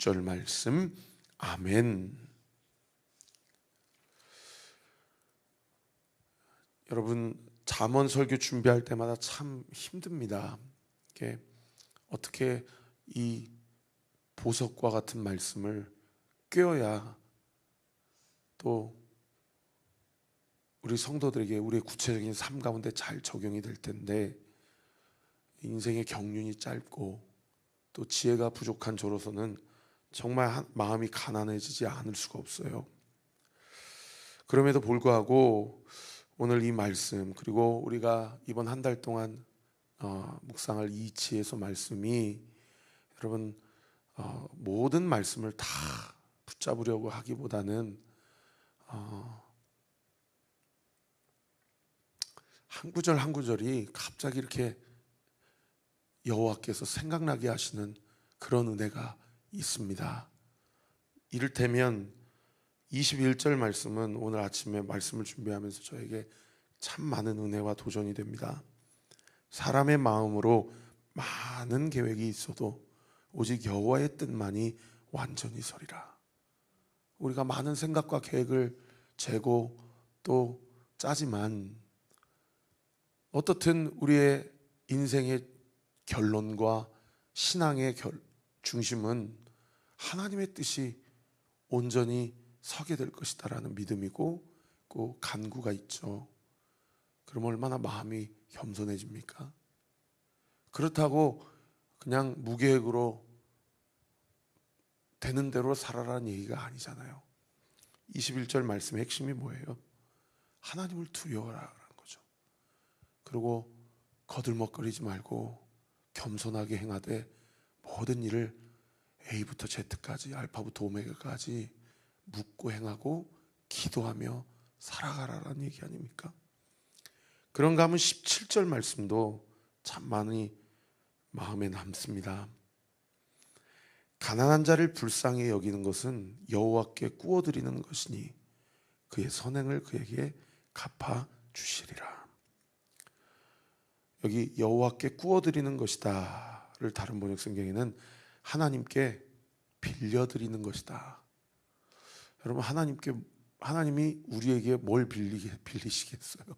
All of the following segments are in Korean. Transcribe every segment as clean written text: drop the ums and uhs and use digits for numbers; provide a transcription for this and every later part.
16절 말씀. 아멘. 여러분, 잠언 설교 준비할 때마다 참 힘듭니다. 이게 어떻게 이 보석과 같은 말씀을 꿰어야 또 우리 성도들에게 우리의 구체적인 삶 가운데 잘 적용이 될 텐데, 인생의 경륜이 짧고 또 지혜가 부족한 저로서는 정말 마음이 가난해지지 않을 수가 없어요. 그럼에도 불구하고 오늘 이 말씀, 그리고 우리가 이번 한 달 동안 묵상할 이 지혜서 말씀이 여러분 모든 말씀을 다 붙잡으려고 하기보다는 한 구절 한 구절이 갑자기 이렇게 여호와께서 생각나게 하시는 그런 은혜가 있습니다. 이를테면 21절 말씀은 오늘 아침에 말씀을 준비하면서 저에게 참 많은 은혜와 도전이 됩니다. 사람의 마음으로 많은 계획이 있어도 오직 여호와의 뜻만이 완전히 서리라. 우리가 많은 생각과 계획을 재고 또 짜지만 어떻든 우리의 인생의 결론과 신앙의 중심은 하나님의 뜻이 온전히 서게 될 것이다 라는 믿음이고 그 간구가 있죠. 그럼 얼마나 마음이 겸손해집니까? 그렇다고 그냥 무계획으로 되는 대로 살아라는 얘기가 아니잖아요. 21절 말씀의 핵심이 뭐예요? 하나님을 두려워하라는 거죠. 그리고 거들먹거리지 말고 겸손하게 행하되 모든 일을 A부터 Z까지, 알파부터 오메가까지 묻고 행하고 기도하며 살아가라라는 얘기 아닙니까? 그런가 하면 17절 말씀도 참 많이 마음에 남습니다. 가난한 자를 불쌍히 여기는 것은 여호와께 꾸어드리는 것이니 그의 선행을 그에게 갚아 주시리라. 여기 여호와께 꾸어드리는 것이다를 다른 번역 성경에는 하나님께 빌려드리는 것이다. 여러분, 하나님이 우리에게 뭘 빌리시겠어요?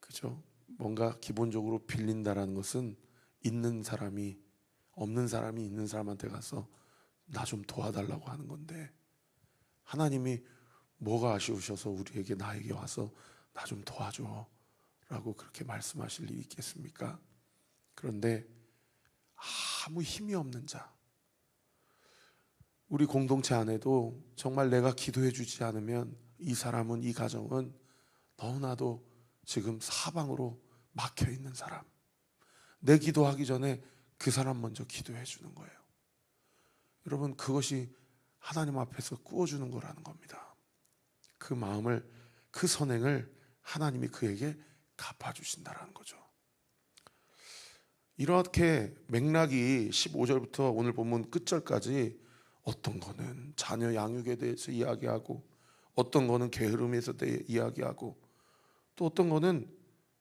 그죠? 뭔가 기본적으로 빌린다라는 것은 있는 사람이 없는 사람이 있는 사람한테 가서 나 좀 도와달라고 하는 건데, 하나님이 뭐가 아쉬우셔서 우리에게 나에게 와서 나 좀 도와줘 라고 그렇게 말씀하실 일이 있겠습니까? 그런데 아무 힘이 없는 자, 우리 공동체 안에도 정말 내가 기도해 주지 않으면 이 사람은, 이 가정은 너무나도 지금 사방으로 막혀 있는 사람, 내 기도하기 전에 그 사람 먼저 기도해 주는 거예요. 여러분, 그것이 하나님 앞에서 꾸어주는 거라는 겁니다. 그 마음을, 그 선행을 하나님이 그에게 갚아주신다라는 거죠. 이렇게 맥락이 15절부터 오늘 본문 끝절까지 어떤 거는 자녀 양육에 대해서 이야기하고, 어떤 거는 게으름에서 이야기하고, 또 어떤 거는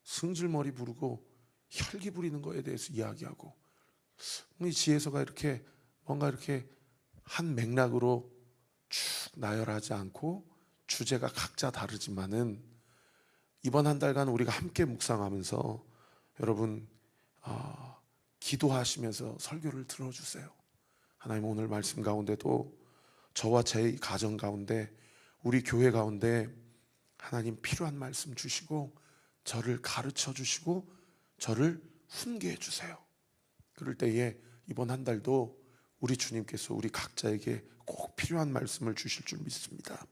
승질머리 부르고 혈기 부리는 거에 대해서 이야기하고, 이 지혜서가 이렇게 뭔가 이렇게 한 맥락으로 쭉 나열하지 않고 주제가 각자 다르지만은 이번 한 달간 우리가 함께 묵상하면서 여러분 기도하시면서 설교를 들어주세요. 하나님, 오늘 말씀 가운데도 저와 제 가정 가운데, 우리 교회 가운데 하나님 필요한 말씀 주시고 저를 가르쳐 주시고 저를 훈계해 주세요. 그럴 때에 이번 한 달도 우리 주님께서 우리 각자에게 꼭 필요한 말씀을 주실 줄 믿습니다.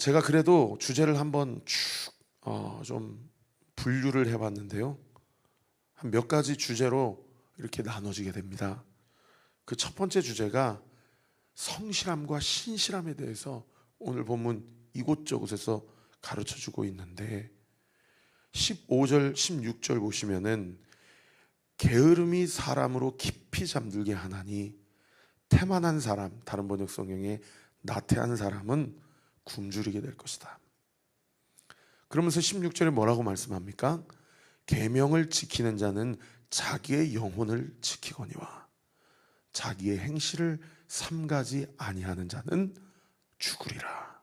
제가 그래도 주제를 한번 쭉 좀 분류를 해봤는데요, 한 몇 가지 주제로 이렇게 나눠지게 됩니다. 그 첫 번째 주제가 성실함과 신실함에 대해서 오늘 본문 이곳저곳에서 가르쳐주고 있는데, 15절 16절 보시면은 게으름이 사람으로 깊이 잠들게 하나니 태만한 사람, 다른 번역 성경에 나태한 사람은 굶주리게 될 것이다. 그러면서 16절에 뭐라고 말씀합니까? 계명을 지키는 자는 자기의 영혼을 지키거니와. 자기의 행실을 삼가지 아니하는 자는 죽으리라.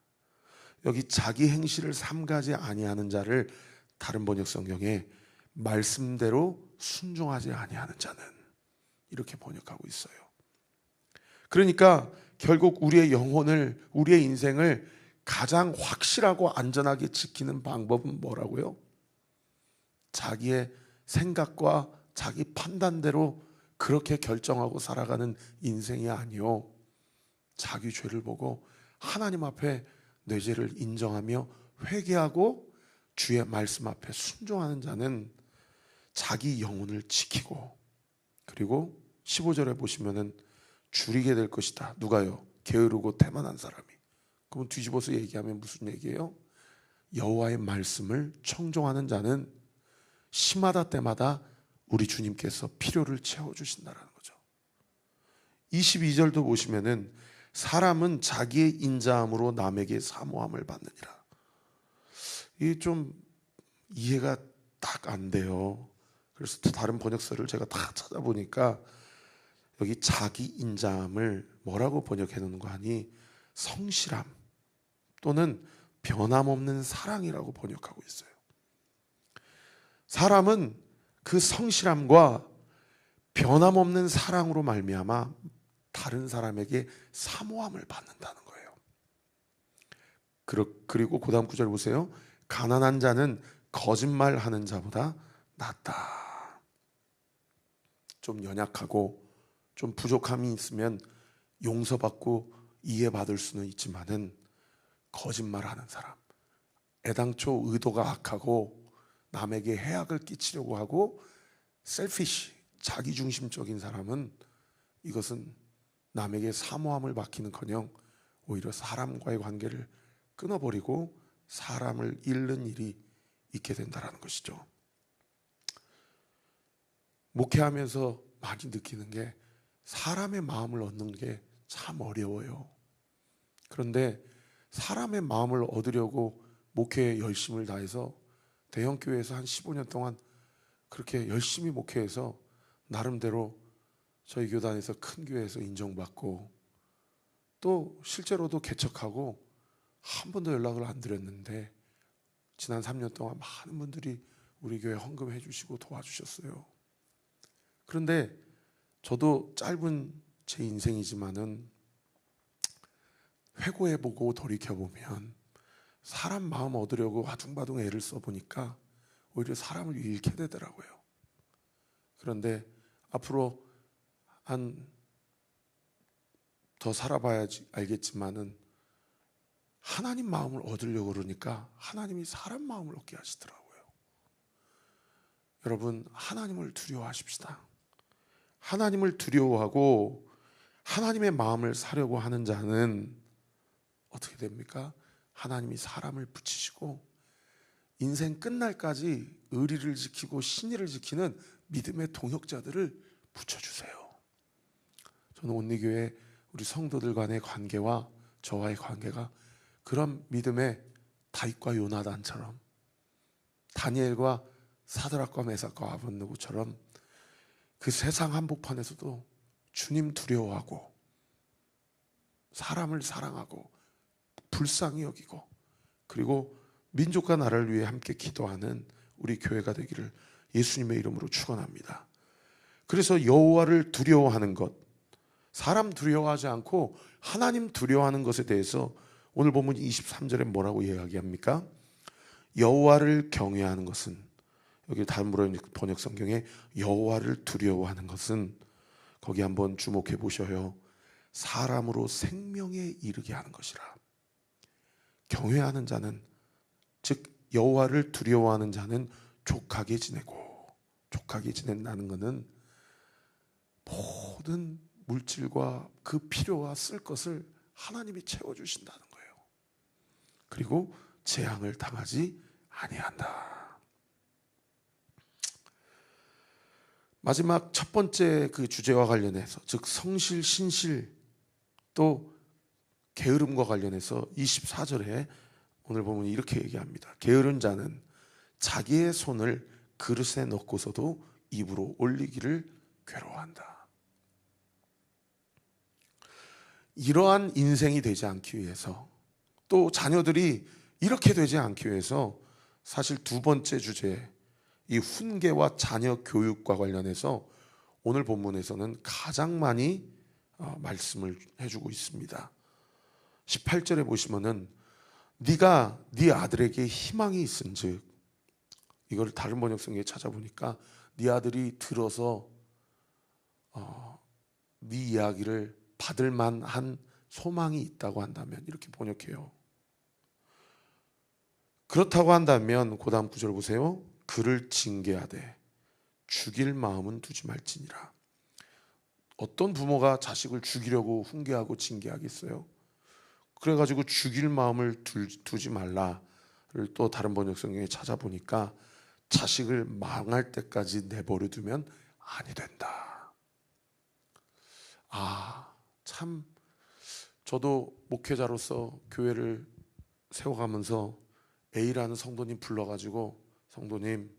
여기 자기 행실을 삼가지 아니하는 자를 다른 번역 성경에 말씀대로 순종하지 아니하는 자는, 이렇게 번역하고 있어요. 그러니까 결국 우리의 영혼을, 우리의 인생을 가장 확실하고 안전하게 지키는 방법은 뭐라고요? 자기의 생각과 자기 판단대로 그렇게 결정하고 살아가는 인생이 아니요, 자기 죄를 보고 하나님 앞에 내 죄를 인정하며 회개하고 주의 말씀 앞에 순종하는 자는 자기 영혼을 지키고, 그리고 15절에 보시면은 줄이게 될 것이다. 누가요? 게으르고 태만한 사람이. 그럼 뒤집어서 얘기하면 무슨 얘기예요? 여호와의 말씀을 청종하는 자는 시마다 때마다 우리 주님께서 필요를 채워주신다라는 거죠. 22절도 보시면은 사람은 자기의 인자함으로 남에게 사모함을 받느니라. 이게 좀 이해가 딱 안 돼요. 그래서 다른 번역서를 제가 다 찾아보니까 여기 자기 인자함을 뭐라고 번역해 놓는 거 하니 성실함 또는 변함없는 사랑이라고 번역하고 있어요. 사람은 그 성실함과 변함없는 사랑으로 말미암아 다른 사람에게 사모함을 받는다는 거예요. 그리고 그 다음 구절 보세요. 가난한 자는 거짓말하는 자보다 낫다. 좀 연약하고 좀 부족함이 있으면 용서받고 이해받을 수는 있지만은 거짓말하는 사람, 애당초 의도가 악하고 남에게 해악을 끼치려고 하고 셀피시, 자기중심적인 사람은 이것은 남에게 사모함을 받기는커녕 오히려 사람과의 관계를 끊어버리고 사람을 잃는 일이 있게 된다는 것이죠. 목회하면서 많이 느끼는 게 사람의 마음을 얻는 게 참 어려워요. 그런데 사람의 마음을 얻으려고 목회에 열심을 다해서 대형교회에서 한 15년 동안 그렇게 열심히 목회해서 나름대로 저희 교단에서 큰 교회에서 인정받고 또 실제로도 개척하고 한 번도 연락을 안 드렸는데 지난 3년 동안 많은 분들이 우리 교회 헌금해 주시고 도와주셨어요. 그런데 저도 짧은 제 인생이지만은 회고해보고 돌이켜보면 사람 마음 얻으려고 아둥바둥 애를 써보니까 오히려 사람을 잃게 되더라고요. 그런데 앞으로 더 살아봐야지 알겠지만은 하나님 마음을 얻으려고 그러니까 하나님이 사람 마음을 얻게 하시더라고요. 여러분, 하나님을 두려워하십시다. 하나님을 두려워하고 하나님의 마음을 사려고 하는 자는 어떻게 됩니까? 하나님이 사람을 붙이시고 인생 끝날까지 의리를 지키고 신의를 지키는 믿음의 동역자들을 붙여주세요. 저는 온리교회 우리 성도들 간의 관계와 저와의 관계가 그런 믿음의 다윗과 요나단처럼, 다니엘과 사드락과 메삭과 아벳느고처럼 그 세상 한복판에서도 주님 두려워하고 사람을 사랑하고 불쌍히 여기고 그리고 민족과 나라를 위해 함께 기도하는 우리 교회가 되기를 예수님의 이름으로 축원합니다. 그래서 여호와를 두려워하는 것, 사람 두려워하지 않고 하나님 두려워하는 것에 대해서 오늘 본문 23절에 뭐라고 이야기합니까? 여호와를 경외하는 것은, 여기 다른 번역 성경에 여호와를 두려워하는 것은 거기 한번 주목해 보셔요. 사람으로 생명에 이르게 하는 것이라. 경외하는 자는, 즉 여호와를 두려워하는 자는 족하게 지내고, 족하게 지낸다는 것은 모든 물질과 그 필요와 쓸 것을 하나님이 채워주신다는 거예요. 그리고 재앙을 당하지 아니한다. 마지막 첫 번째 그 주제와 관련해서, 즉 성실, 신실, 또 게으름과 관련해서 24절에 오늘 보면 이렇게 얘기합니다. 게으른 자는 자기의 손을 그릇에 넣고서도 입으로 올리기를 괴로워한다. 이러한 인생이 되지 않기 위해서, 또 자녀들이 이렇게 되지 않기 위해서 사실 두 번째 주제, 이 훈계와 자녀 교육과 관련해서 오늘 본문에서는 가장 많이 말씀을 해주고 있습니다. 18절에 보시면은 네가 네 아들에게 희망이 있은즉, 이걸 다른 번역성에 찾아보니까 네 아들이 들어서 네 이야기를 받을 만한 소망이 있다고 한다면, 이렇게 번역해요. 그렇다고 한다면 그 다음 구절 보세요. 그를 징계하되 죽일 마음은 두지 말지니라. 어떤 부모가 자식을 죽이려고 훈계하고 징계하겠어요? 그래가지고 죽일 마음을 두지 말라를 또 다른 번역성에 찾아보니까 자식을 망할 때까지 내버려 두면 아니 된다. 참 저도 목회자로서 교회를 세워가면서 A라는 성도님 불러가지고, 성도님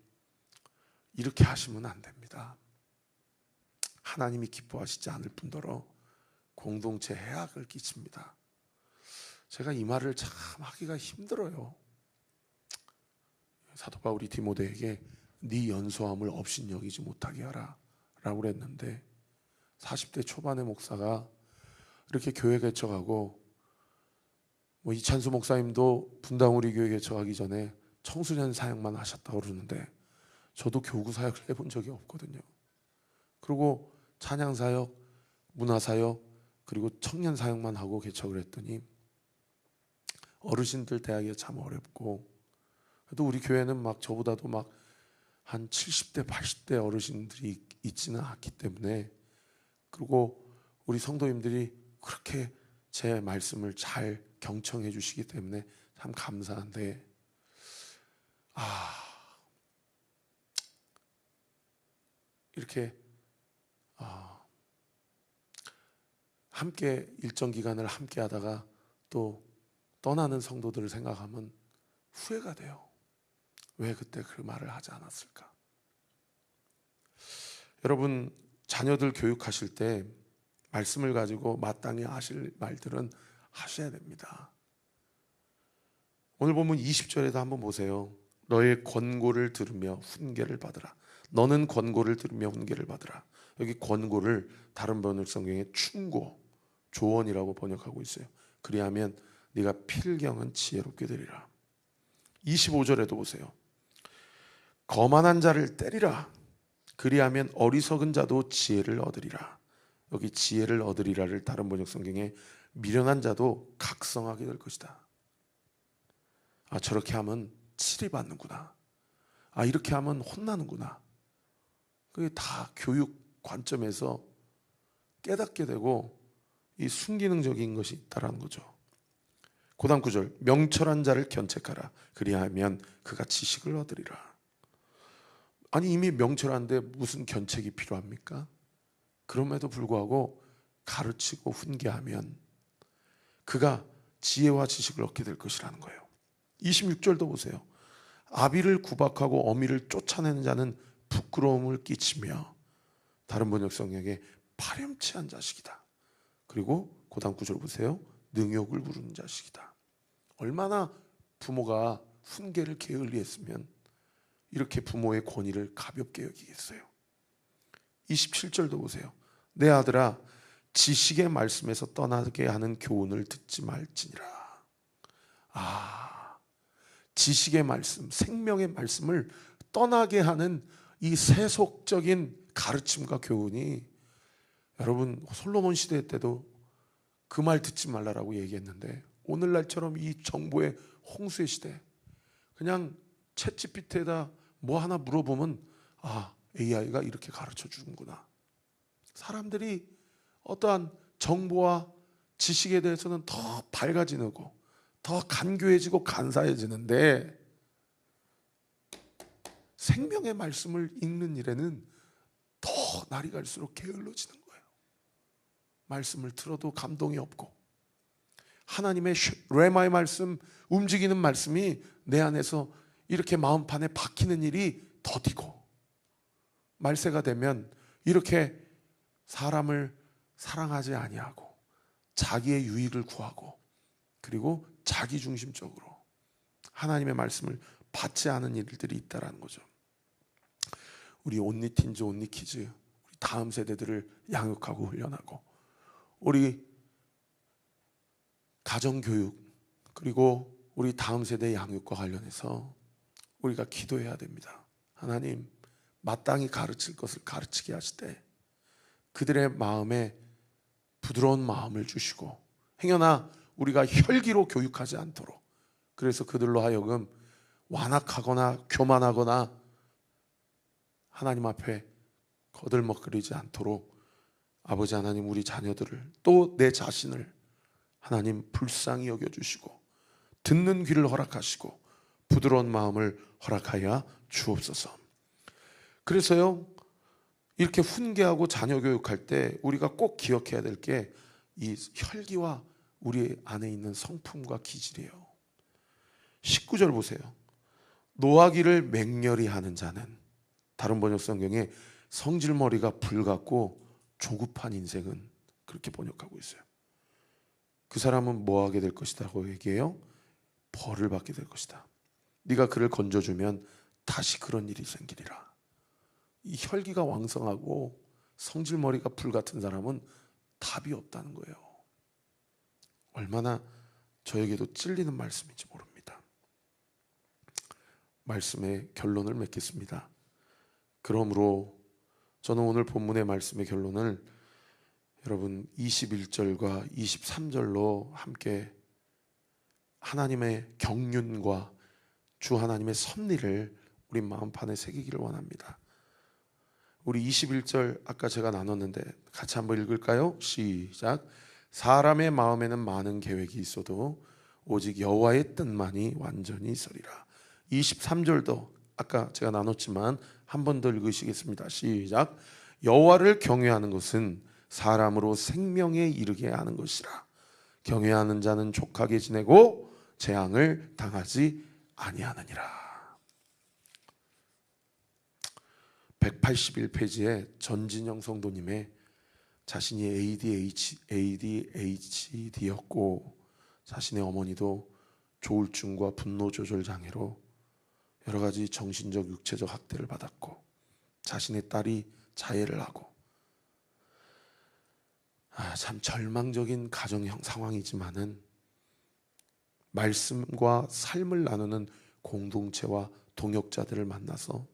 이렇게 하시면 안 됩니다. 하나님이 기뻐하시지 않을 뿐더러 공동체 해악을 끼칩니다. 제가 이 말을 참 하기가 힘들어요. 사도 바울이 디모데에게 네 연소함을 업신여기지 못하게 하라 라고 그랬는데, 40대 초반의 목사가 이렇게 교회 개척하고, 이찬수 목사님도 분당 우리 교회 개척하기 전에 청소년 사역만 하셨다고 그러는데, 저도 교구 사역을 해본 적이 없거든요. 그리고 찬양 사역, 문화 사역, 그리고 청년 사역만 하고 개척을 했더니 어르신들 대하기가 참 어렵고, 그래도 우리 교회는 막 저보다도 막 한 70대 80대 어르신들이 있지는 않기 때문에, 그리고 우리 성도님들이 그렇게 제 말씀을 잘 경청해 주시기 때문에 참 감사한데, 이렇게 함께 일정 기간을 함께 하다가 또 떠나는 성도들을 생각하면 후회가 돼요. 왜 그때 그 말을 하지 않았을까? 여러분, 자녀들 교육하실 때 말씀을 가지고 마땅히 하실 말들은 하셔야 됩니다. 오늘 보면 20절에도 한번 보세요. 너의 권고를 들으며 훈계를 받으라. 너는 권고를 들으며 훈계를 받으라. 여기 권고를 다른 번역성경에 충고, 조언이라고 번역하고 있어요. 그리하면 네가 필경은 지혜롭게 되리라. 25절에도 보세요. 거만한 자를 때리라. 그리하면 어리석은 자도 지혜를 얻으리라. 여기 지혜를 얻으리라를 다른 번역 성경에 미련한 자도 각성하게 될 것이다. 저렇게 하면 치리받는구나. 이렇게 하면 혼나는구나. 그게 다 교육 관점에서 깨닫게 되고 이 순기능적인 것이 있다라는 거죠. 그 다음 구절, 명철한 자를 견책하라. 그리하면 그가 지식을 얻으리라. 이미 명철한데 무슨 견책이 필요합니까? 그럼에도 불구하고 가르치고 훈계하면 그가 지혜와 지식을 얻게 될 것이라는 거예요. 26절도 보세요. 아비를 구박하고 어미를 쫓아내는 자는 부끄러움을 끼치며, 다른 번역 성경에 파렴치한 자식이다. 그리고 그 다음 구절 보세요. 능욕을 부르는 자식이다. 얼마나 부모가 훈계를 게을리했으면 이렇게 부모의 권위를 가볍게 여기겠어요. 27절도 보세요. 내 아들아, 지식의 말씀에서 떠나게 하는 교훈을 듣지 말지니라. 지식의 말씀, 생명의 말씀을 떠나게 하는 이 세속적인 가르침과 교훈이, 여러분 솔로몬 시대 때도 그 말 듣지 말라라고 얘기했는데, 오늘날처럼 이 정보의 홍수의 시대, 그냥 챗GPT에다 뭐 하나 물어보면 AI가 이렇게 가르쳐 주는구나. 사람들이 어떠한 정보와 지식에 대해서는 더 밝아지고 더 간교해지고 간사해지는데, 생명의 말씀을 읽는 일에는 더 날이 갈수록 게을러지는 거예요. 말씀을 들어도 감동이 없고, 하나님의 레마의 말씀, 움직이는 말씀이 내 안에서 이렇게 마음판에 박히는 일이 더디고, 말세가 되면 이렇게 사람을 사랑하지 아니하고 자기의 유익을 구하고 그리고 자기중심적으로 하나님의 말씀을 받지 않은 일들이 있다는 거죠. 우리 온리틴즈 온리키즈, 우리 다음 세대들을 양육하고 훈련하고 우리 가정교육 그리고 우리 다음 세대 양육과 관련해서 우리가 기도해야 됩니다. 하나님, 마땅히 가르칠 것을 가르치게 하시되 그들의 마음에 부드러운 마음을 주시고 행여나 우리가 혈기로 교육하지 않도록, 그래서 그들로 하여금 완악하거나 교만하거나 하나님 앞에 거들먹거리지 않도록 아버지 하나님, 우리 자녀들을 또 내 자신을 하나님 불쌍히 여겨주시고 듣는 귀를 허락하시고 부드러운 마음을 허락하여 주옵소서. 그래서요, 이렇게 훈계하고 자녀 교육할 때 우리가 꼭 기억해야 될 게 이 혈기와 우리 안에 있는 성품과 기질이에요. 19절 보세요. 노하기를 맹렬히 하는 자는, 다른 번역 성경에 성질머리가 불같고 조급한 인생은, 그렇게 번역하고 있어요. 그 사람은 뭐 하게 될 것이라고 얘기해요? 벌을 받게 될 것이다. 네가 그를 건져주면 다시 그런 일이 생기리라. 이 혈기가 왕성하고 성질머리가 불같은 사람은 답이 없다는 거예요. 얼마나 저에게도 찔리는 말씀인지 모릅니다. 말씀의 결론을 맺겠습니다. 그러므로 저는 오늘 본문의 말씀의 결론을 여러분 21절과 23절로 함께 하나님의 경륜과 주 하나님의 섭리를 우리 마음판에 새기기를 원합니다. 우리 21절 아까 제가 나눴는데 같이 한번 읽을까요? 시작. 사람의 마음에는 많은 계획이 있어도 오직 여호와의 뜻만이 완전히 있으리라. 23절도 아까 제가 나눴지만 한 번 더 읽으시겠습니다. 시작. 여호와를 경외하는 것은 사람으로 생명에 이르게 하는 것이라. 경외하는 자는 족하게 지내고 재앙을 당하지 아니하느니라. 181페이지에 전진영 성도님의 자신이 ADHD였고 자신의 어머니도 조울증과 분노 조절 장애로 여러 가지 정신적, 육체적 학대를 받았고 자신의 딸이 자해를 하고 참 절망적인 가정형 상황이지만은 말씀과 삶을 나누는 공동체와 동역자들을 만나서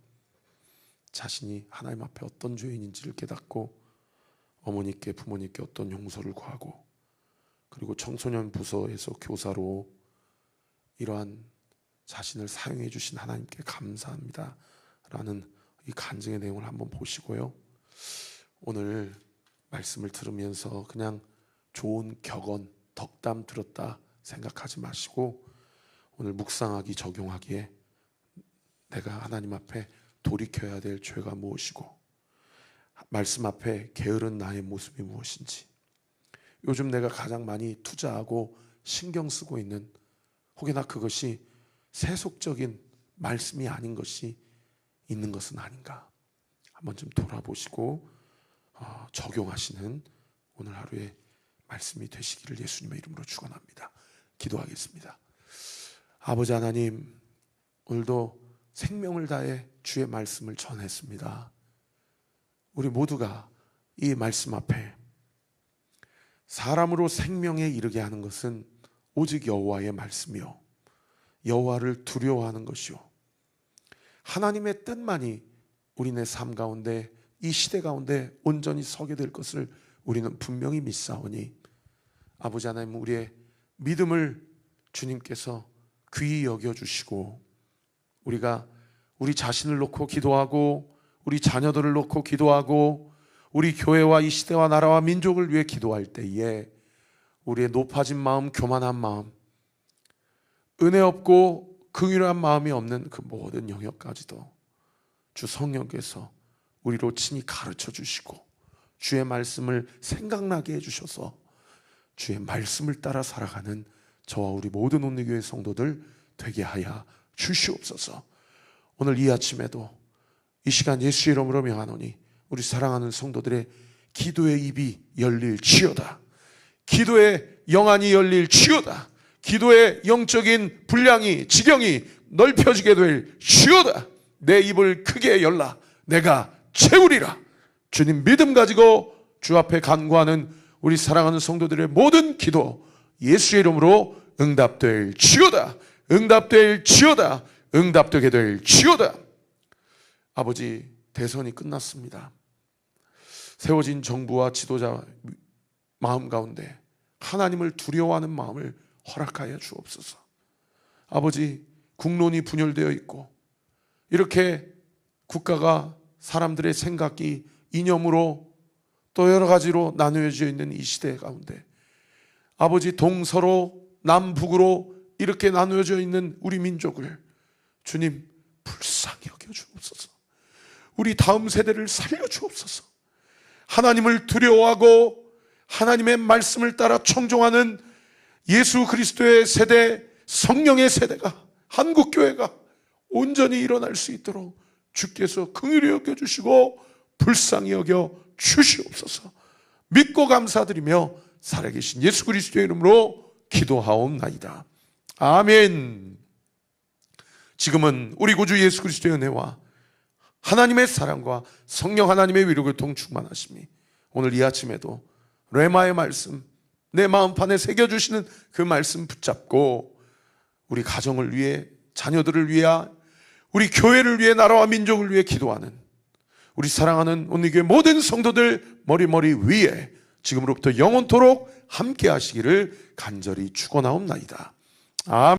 자신이 하나님 앞에 어떤 죄인인지를 깨닫고 어머니께 부모님께 어떤 용서를 구하고 그리고 청소년 부서에서 교사로 이러한 자신을 사용해 주신 하나님께 감사합니다 라는 이 간증의 내용을 한번 보시고요, 오늘 말씀을 들으면서 그냥 좋은 격언, 덕담 들었다 생각하지 마시고 오늘 묵상하기, 적용하기에 내가 하나님 앞에 돌이켜야 될 죄가 무엇이고 말씀 앞에 게으른 나의 모습이 무엇인지, 요즘 내가 가장 많이 투자하고 신경 쓰고 있는 혹여나 그것이 세속적인 말씀이 아닌 것이 있는 것은 아닌가 한번 좀 돌아보시고 적용하시는 오늘 하루의 말씀이 되시기를 예수님의 이름으로 축원합니다. 기도하겠습니다. 아버지 하나님, 오늘도 생명을 다해 주의 말씀을 전했습니다. 우리 모두가 이 말씀 앞에 사람으로 생명에 이르게 하는 것은 오직 여호와의 말씀이요 여호와를 두려워하는 것이요 하나님의 뜻만이 우리네 삶 가운데 이 시대 가운데 온전히 서게 될 것을 우리는 분명히 믿사오니 아버지 하나님, 우리의 믿음을 주님께서 귀히 여겨주시고 우리가 우리 자신을 놓고 기도하고 우리 자녀들을 놓고 기도하고 우리 교회와 이 시대와 나라와 민족을 위해 기도할 때에 우리의 높아진 마음, 교만한 마음, 은혜 없고 긍휼한 마음이 없는 그 모든 영역까지도 주 성령께서 우리로 친히 가르쳐 주시고 주의 말씀을 생각나게 해주셔서 주의 말씀을 따라 살아가는 저와 우리 모든 온리교회 성도들 되게 하여 주시옵소서. 오늘 이 아침에도 이 시간 예수의 이름으로 명하노니 우리 사랑하는 성도들의 기도의 입이 열릴지어다. 기도의 영안이 열릴지어다. 기도의 영적인 분량이 지경이 넓혀지게 될지어다. 내 입을 크게 열라. 내가 채우리라. 주님 믿음 가지고 주 앞에 간구하는 우리 사랑하는 성도들의 모든 기도 예수의 이름으로 응답될지어다. 응답될지어다. 응답되게 될지어다. 아버지, 대선이 끝났습니다. 세워진 정부와 지도자 마음 가운데 하나님을 두려워하는 마음을 허락하여 주옵소서. 아버지, 국론이 분열되어 있고 이렇게 국가가 사람들의 생각이 이념으로 또 여러 가지로 나누어져 있는 이 시대 가운데 아버지, 동서로 남북으로 이렇게 나누어져 있는 우리 민족을 주님 불쌍히 여겨 주옵소서. 우리 다음 세대를 살려 주옵소서. 하나님을 두려워하고 하나님의 말씀을 따라 청종하는 예수 그리스도의 세대, 성령의 세대가, 한국교회가 온전히 일어날 수 있도록 주께서 긍휼히 여겨주시고 불쌍히 여겨 주시옵소서. 믿고 감사드리며 살아계신 예수 그리스도의 이름으로 기도하옵나이다. 아멘. 지금은 우리 구주 예수 그리스도의 은혜와 하나님의 사랑과 성령 하나님의 위로 교통 충만하심이 오늘 이 아침에도 레마의 말씀, 내 마음판에 새겨주시는 그 말씀 붙잡고 우리 가정을 위해, 자녀들을 위해, 우리 교회를 위해, 나라와 민족을 위해 기도하는 우리 사랑하는 오늘 교회 모든 성도들 머리 위에 지금으로부터 영원토록 함께 하시기를 간절히 축원하옵나이다. 아멘.